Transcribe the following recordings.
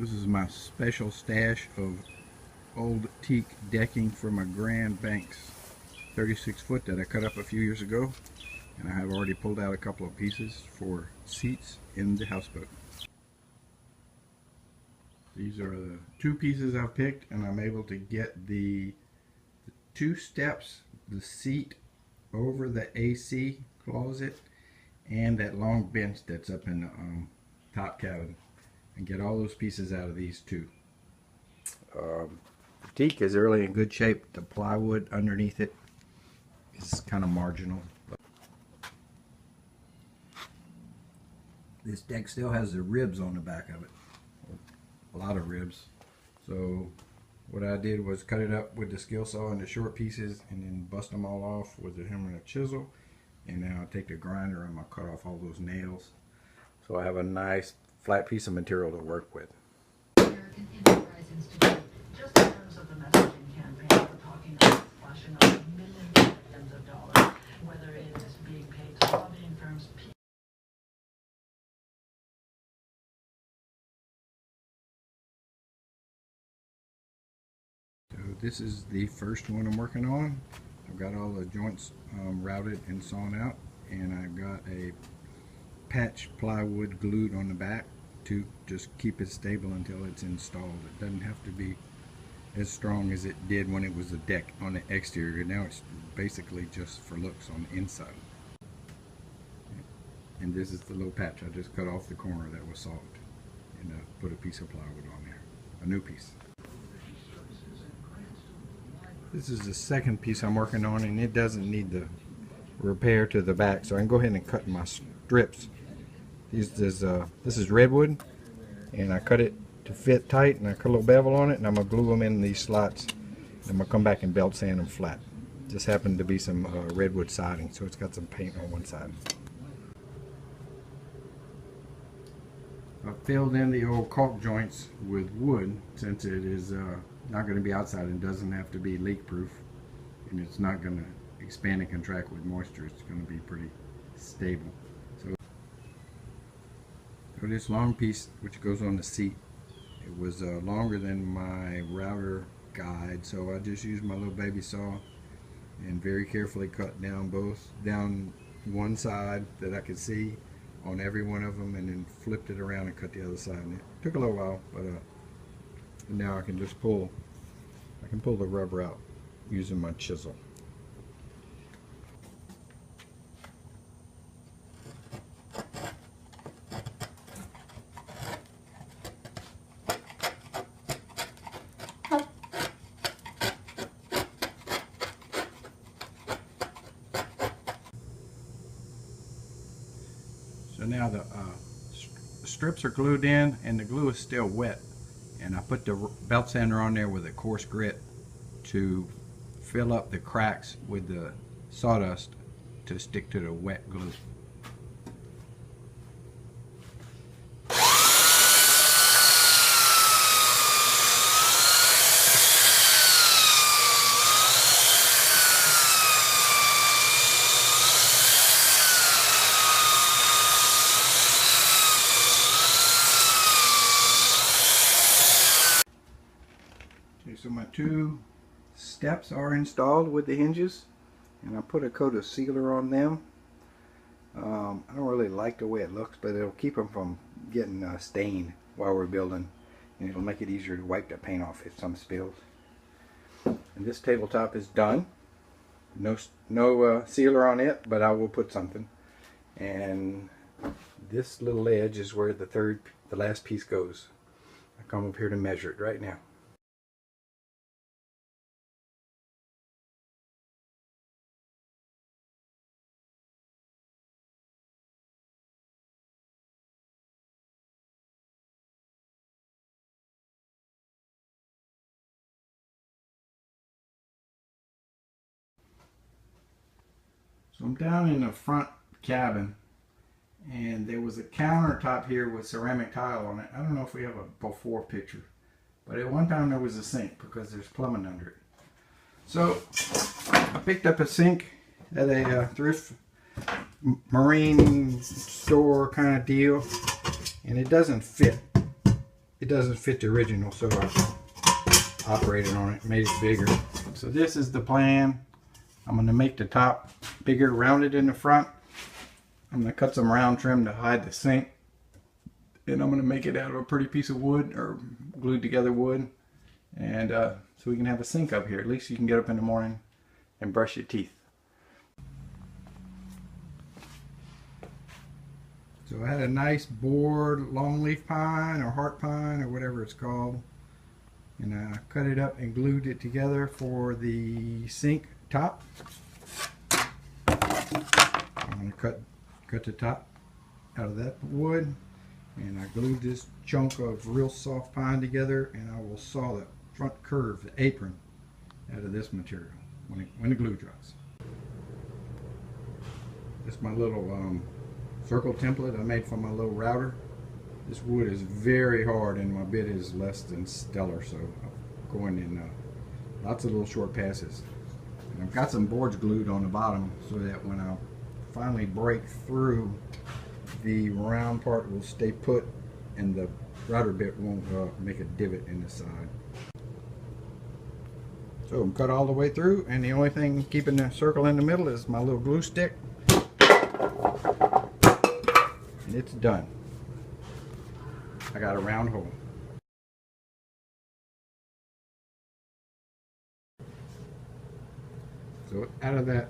This is my special stash of old teak decking for my Grand Banks 36-foot that I cut up a few years ago, and I have already pulled out a couple of pieces for seats in the houseboat. These are the two pieces I've picked, and I'm able to get the two steps, the seat over the AC closet and that long bench that's up in the top cabin, and get all those pieces out of these two. The teak is really in good shape. The plywood underneath it is kind of marginal. This deck still has the ribs on the back of it, a lot of ribs. So what I did was cut it up with the skill saw into short pieces and then bust them all off with a hammer and a chisel. And now I'll take the grinder and I'm going to cut off all those nails. So I have a nice flat piece of material to work with. American Enterprise Institute, just in terms of the messaging campaign, we're talking about splashing up millions of dollars, whether it is being paid to lobbying firms. So this is the first one I'm working on. I've got all the joints routed and sawn out, and I've got a patch plywood glued on the back to just keep it stable until it's installed. It doesn't have to be as strong as it did when it was a deck on the exterior. Now it's basically just for looks on the inside. And this is the little patch I just cut off the corner that was sawed, and put a piece of plywood on there, a new piece. This is the second piece I'm working on, and it doesn't need the repair to the back, so I can go ahead and cut my strips. This is redwood, and I cut it to fit tight, and I cut a little bevel on it, and I'm going to glue them in these slots. I'm going to come back and belt sand them flat. Just happened to be some redwood siding, so it's got some paint on one side. I filled in the old caulk joints with wood, since it is not going to be outside and doesn't have to be leak proof, and it's not going to expand and contract with moisture. It's going to be pretty stable. So this long piece, which goes on the seat, it was longer than my router guide, so I just used my little baby saw and very carefully cut down one side that I could see on every one of them, and then flipped it around and cut the other side. And it took a little while, but now I can just pull the rubber out using my chisel. So now the strips are glued in, and the glue is still wet, and I put the belt sander on there with a coarse grit to fill up the cracks with the sawdust to stick to the wet glue. So my two steps are installed with the hinges, and I put a coat of sealer on them. I don't really like the way it looks, but it'll keep them from getting stained while we're building, and it'll make it easier to wipe the paint off if some spills. And this tabletop is done. No sealer on it, but I will put something. And this little edge is where the last piece goes. I come up here to measure it right now. So I'm down in the front cabin, and there was a countertop here with ceramic tile on it. I don't know if we have a before picture, but at one time there was a sink because there's plumbing under it. So I picked up a sink at a thrift marine store kind of deal, and it doesn't fit. it doesn't fit the original, so I operated on it, made it bigger. So this is the plan. I'm going to make the top bigger, rounded in the front. I'm going to cut some round trim to hide the sink. And I'm going to make it out of a pretty piece of wood, or glued together wood. And so we can have a sink up here. At least you can get up in the morning and brush your teeth. So I had a nice board longleaf pine or heart pine or whatever it's called. And I cut it up and glued it together for the sink top. I'm going to cut the top out of that wood. And I glued this chunk of real soft pine together, and I will saw the front curve, the apron, out of this material when the glue dries. This is my little circle template I made for my little router. This wood is very hard and my bit is less than stellar, so I'm going in lots of little short passes. And I've got some boards glued on the bottom so that when I finally break through, the round part will stay put and the router bit won't make a divot in the side. So I'm cut all the way through, and the only thing keeping the circle in the middle is my little glue stick. And it's done. I got a round hole. So out of that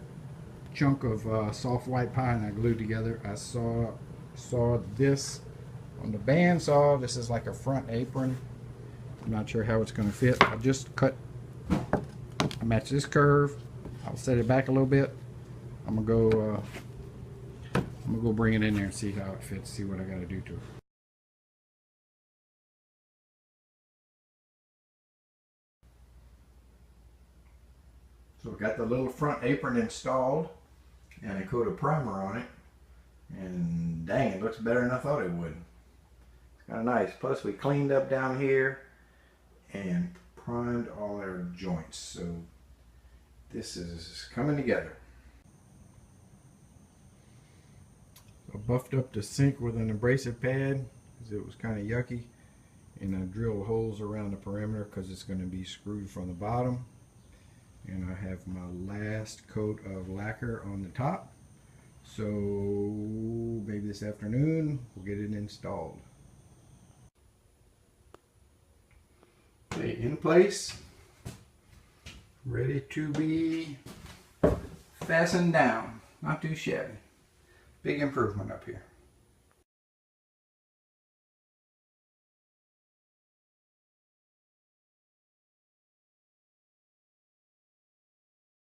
chunk of soft white pine I glued together, I saw this on the bandsaw. This is like a front apron. I'm not sure how it's going to fit. I just I match this curve. I'll set it back a little bit. I'm gonna go bring it in there and see how it fits, see what I got to do to it. So I've got the little front apron installed and a coat of primer on it, and dang, it looks better than I thought it would. It's kind of nice. Plus we cleaned up down here and primed all our joints, so this is coming together. I buffed up the sink with an abrasive pad because it was kind of yucky, and I drilled holes around the perimeter because it's going to be screwed from the bottom. And I have my last coat of lacquer on the top, so maybe this afternoon we'll get it installed. Okay, in place, ready to be fastened down. Not too shabby. Big improvement up here.